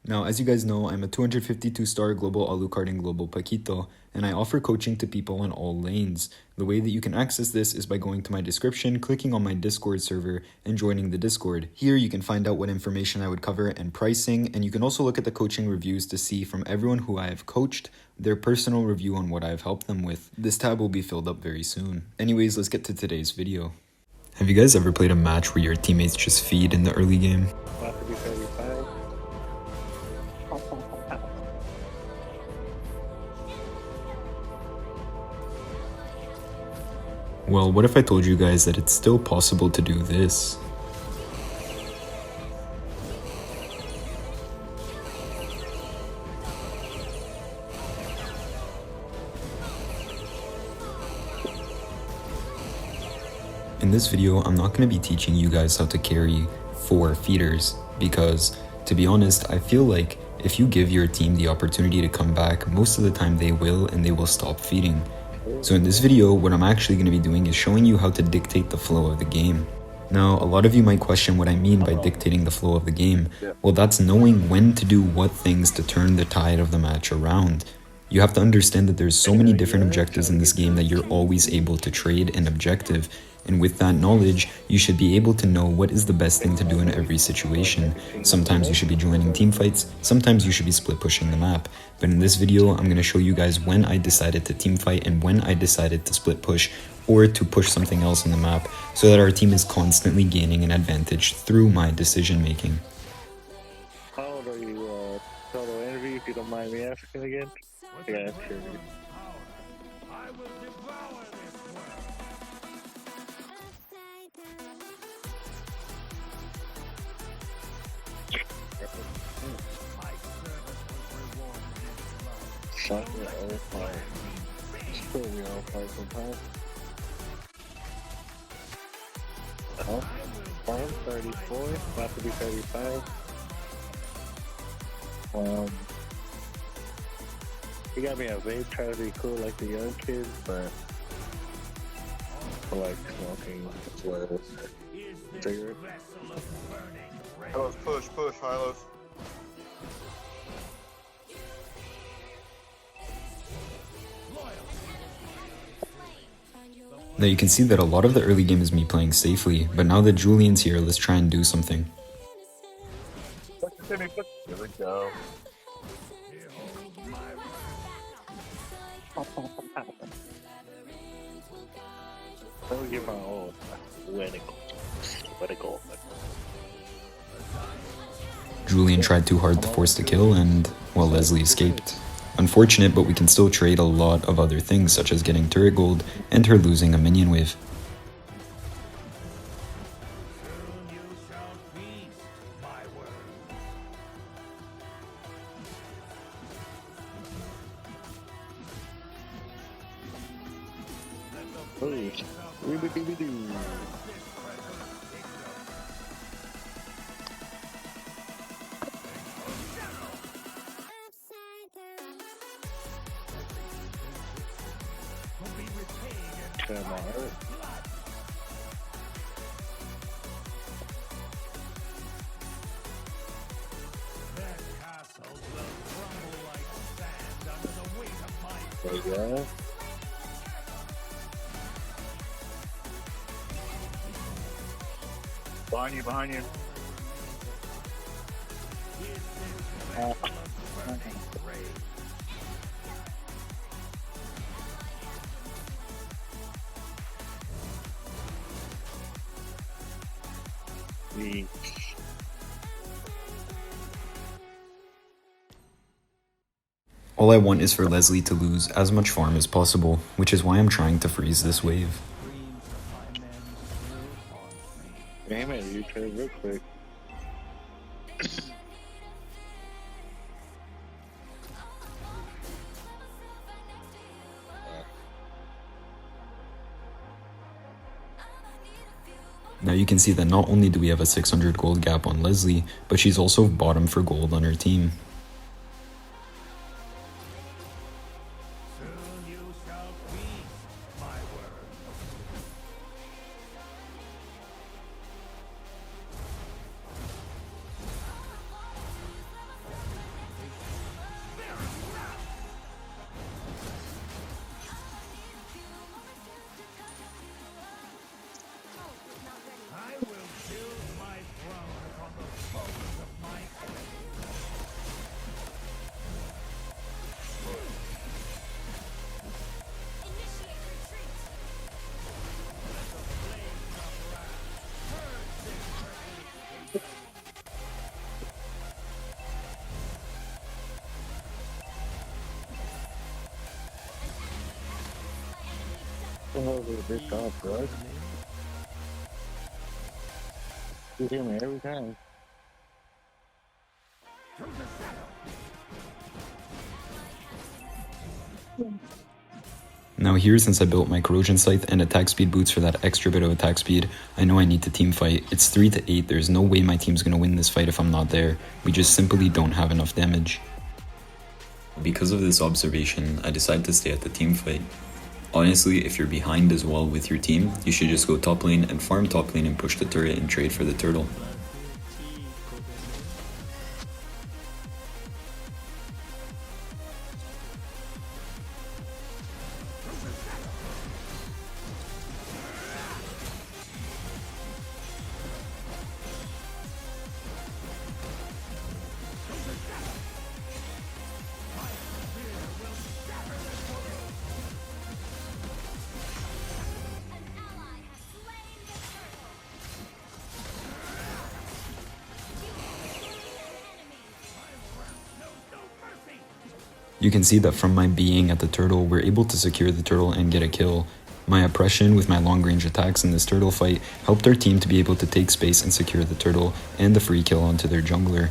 Now, as you guys know, I'm a 252-star global Alucard and global Paquito, and I offer coaching to people in all lanes. The way that you can access this is by going to my description, clicking on my Discord server, and joining the Discord. Here you can find out what information I would cover and pricing, and you can also look at the coaching reviews to see from everyone who I have coached their personal review on what I've helped them with. This tab will be filled up very soon. Anyways, let's get to today's video. Have you guys ever played a match where your teammates just feed in the early game? Well, what if I told you guys that it's still possible to do this? In this video, I'm not going to be teaching you guys how to carry 4 feeders because, to be honest, I feel like if you give your team the opportunity to come back, most of the time they will, and they will stop feeding. So in this video, what I'm actually going to be doing is showing you how to dictate the flow of the game. Now, a lot of you might question what I mean by dictating the flow of the game. Well, that's knowing when to do what things to turn the tide of the match around. You have to understand that there's so many different objectives in this game that you're always able to trade an objective. And with that knowledge, you should be able to know what is the best thing to do in every situation. Sometimes you should be joining team fights, sometimes you should be split pushing the map. But in this video, I'm going to show you guys when I decided to team fight and when I decided to split push or to push something else on the map so that our team is constantly gaining an advantage through my decision making. How old are you, Total Envy, if you don't mind me asking again? Yeah, sure. Shot me all fire. Still me all fire sometimes. I'm 34, about to be 35. He got me a vape, trying to be cool like the young kids, but I like smoking as well as cigarettes. Hylos, push, Hylos. Now you can see that a lot of the early game is me playing safely, but now that Julian's here, let's try and do something. There we go. Let me get my own medical. Julian tried too hard to force the kill and, well, Leslie escaped. Unfortunate, but we can still trade a lot of other things such as getting turret gold and her losing a minion wave. There you go. Behind you. All I want is for Leslie to lose as much farm as possible, which is why I'm trying to freeze this wave. Damn it, you tried real quick. Now you can see that not only do we have a 600 gold gap on Leslie, but she's also bottom for gold on her team. the hell is this dog, bro? You hear me every time. Now here, since I built my corrosion scythe and attack speed boots for that extra bit of attack speed, I know I need to team fight. It's 3 to 8, there's no way my team's gonna win this fight if I'm not there. We just simply don't have enough damage. Because of this observation, I decided to stay at the team fight. Honestly, if you're behind as well with your team, you should just go top lane and farm top lane and push the turret and trade for the turtle. You can see that from my being at the turtle, we're able to secure the turtle and get a kill. My oppression with my long range attacks in this turtle fight helped our team to be able to take space and secure the turtle and the free kill onto their jungler.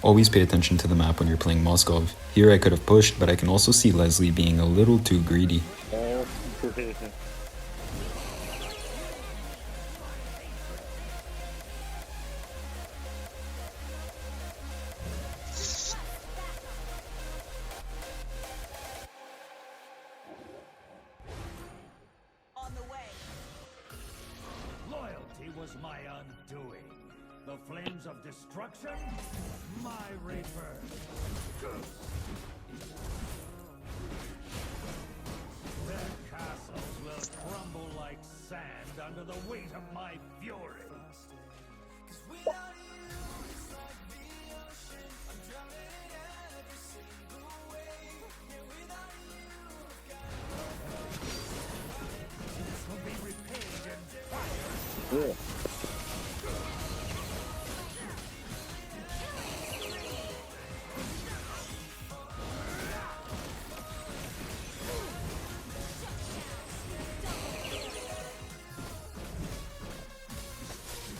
Always pay attention to the map when you're playing Moskov. Here I could have pushed, but I can also see Leslie being a little too greedy. Loyalty was my undoing. The flames of destruction, my reaper. Their castles will crumble like sand under the weight of my fury. This will be repaid in fire. Yeah.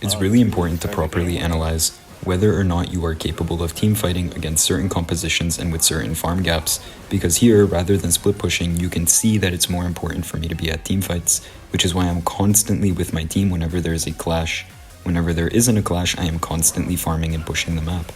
It's really important to properly analyze whether or not you are capable of team fighting against certain compositions and with certain farm gaps, because here, rather than split pushing, you can see that it's more important for me to be at team fights, which is why I'm constantly with my team whenever there is a clash. Whenever there isn't a clash, I am constantly farming and pushing the map.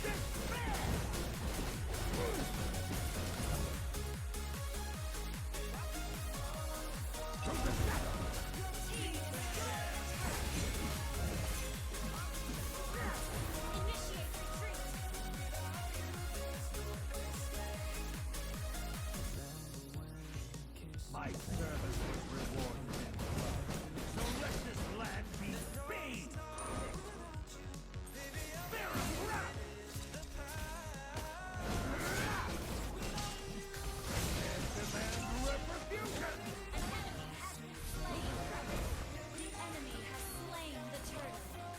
My service was rewarded in blood. So let this land be free! Demand retribution! The enemy has slain the turtle.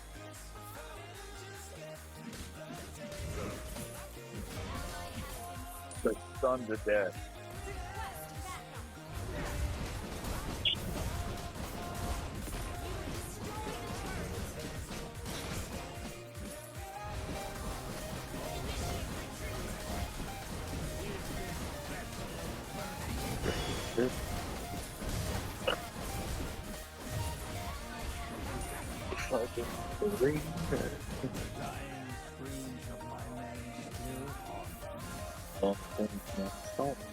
Like stunned to death. Fucking green. Dying screams of my men still haunt me.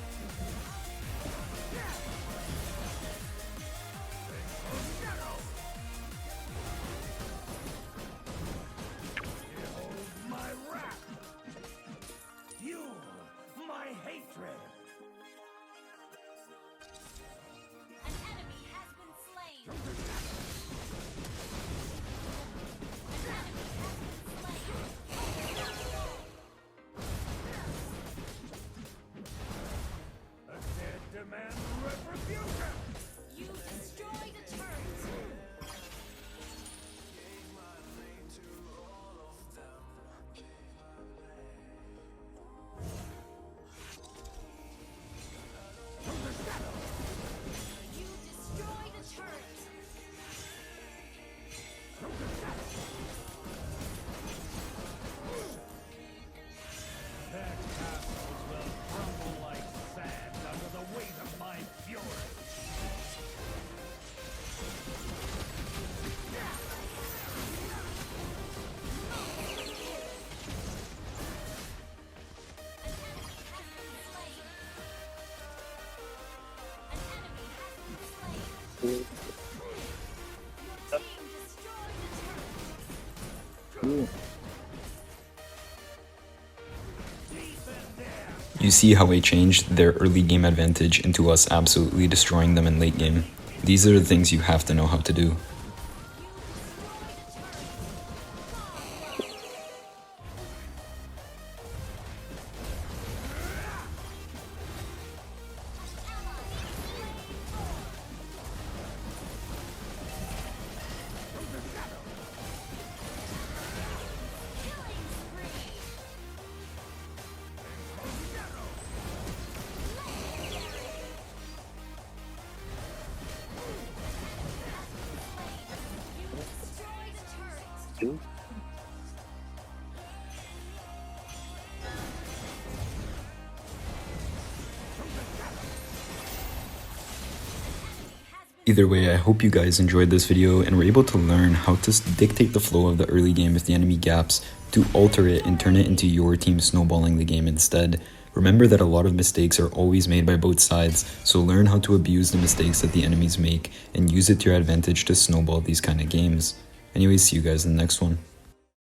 Oh. My wrath! Fuel my hatred! An enemy has been slain. An enemy has been slain. Ooh. You see how I changed their early game advantage into us absolutely destroying them in late game. These are the things you have to know how to do. Ooh. Either way, I hope you guys enjoyed this video and were able to learn how to dictate the flow of the early game if the enemy gaps, to alter it and turn it into your team snowballing the game instead. Remember that a lot of mistakes are always made by both sides, so learn how to abuse the mistakes that the enemies make and use it to your advantage to snowball these kind of games. Anyways, see you guys in the next one.